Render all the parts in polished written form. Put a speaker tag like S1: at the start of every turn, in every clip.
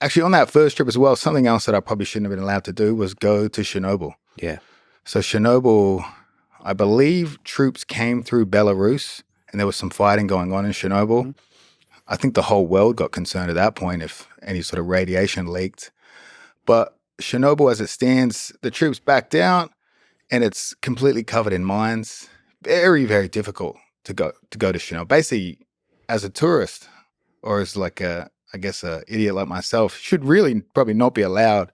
S1: actually, on that first trip as well, something else that I probably shouldn't have been allowed to do was go to Chernobyl.
S2: Yeah.
S1: So Chernobyl, I believe troops came through Belarus and there was some fighting going on in Chernobyl.
S2: Mm-hmm.
S1: I think the whole world got concerned at that point if any sort of radiation leaked. But Chernobyl, as it stands, the troops backed out and it's completely covered in mines. Very, very difficult to go to Chernobyl. Basically, as a tourist or as like a idiot like myself, should really probably not be allowed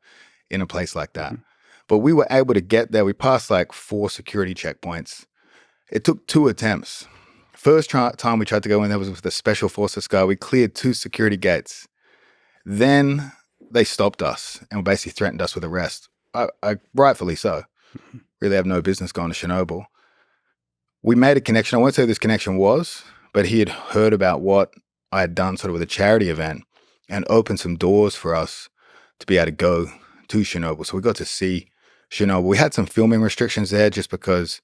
S1: in a place like that.
S2: Mm-hmm.
S1: But we were able to get there. We passed like 4 security checkpoints. It took 2 attempts. First time we tried to go in there was with the Special Forces guy. We cleared 2 security gates. Then they stopped us and basically threatened us with arrest. I rightfully so. Really have no business going to Chernobyl. We made a connection. I won't say who this connection was, but he had heard about what I had done sort of with a charity event and opened some doors for us to be able to go to Chernobyl. So we got to see Chernobyl. We had some filming restrictions there just because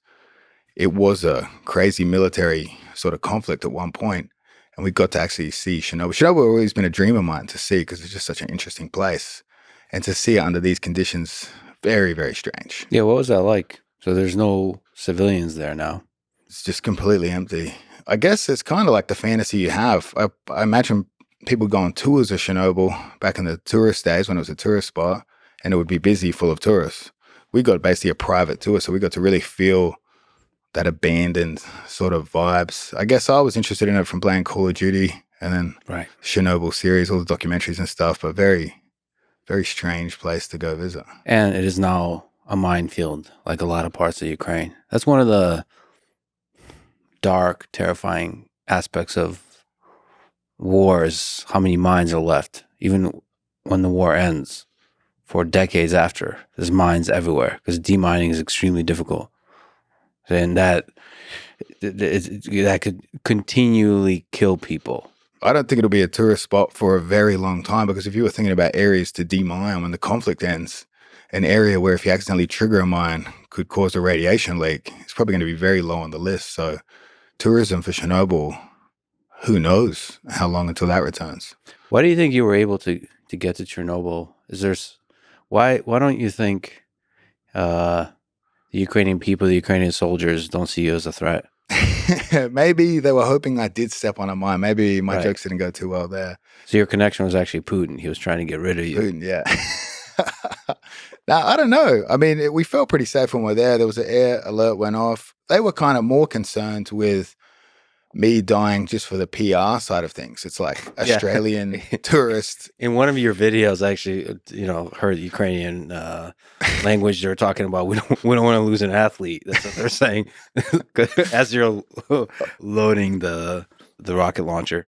S1: it was a crazy military sort of conflict at one point, and we got to actually see Chernobyl. Chernobyl has always been a dream of mine to see because it's just such an interesting place. And to see it under these conditions, very, very strange.
S2: Yeah, what was that like? So there's no civilians there now.
S1: It's just completely empty. I guess it's kind of like the fantasy you have. I imagine people go on tours of Chernobyl back in the tourist days when it was a tourist spot, and it would be busy, full of tourists. We got basically a private tour, so we got to really feel that abandoned sort of vibes. I guess I was interested in it from playing Call of Duty and then Chernobyl series, all the documentaries and stuff, but very, very strange place to go visit.
S2: And it is now a minefield, like a lot of parts of Ukraine. That's one of the dark, terrifying aspects of war is how many mines are left. Even when the war ends, for decades after, there's mines everywhere because demining is extremely difficult. And that could continually kill people.
S1: I don't think it'll be a tourist spot for a very long time because if you were thinking about areas to demine when the conflict ends, an area where if you accidentally trigger a mine could cause a radiation leak, it's probably going to be very low on the list. So tourism for Chernobyl, who knows how long until that returns.
S2: Why do you think you were able to get to Chernobyl? Why don't you think the Ukrainian people, the Ukrainian soldiers don't see you as a threat?
S1: Maybe they were hoping I did step on a mine. Maybe my jokes didn't go too well there.
S2: So your connection was actually Putin. He was trying to get rid of you.
S1: Putin, yeah. Now, I don't know. I mean, we felt pretty safe when we were there. There was an air alert went off. They were kind of more concerned with me dying just for the PR side of things. It's like Australian tourists.
S2: In one of your videos, I actually, heard Ukrainian language. They're talking about we don't want to lose an athlete. That's what they're saying as you're loading the rocket launcher.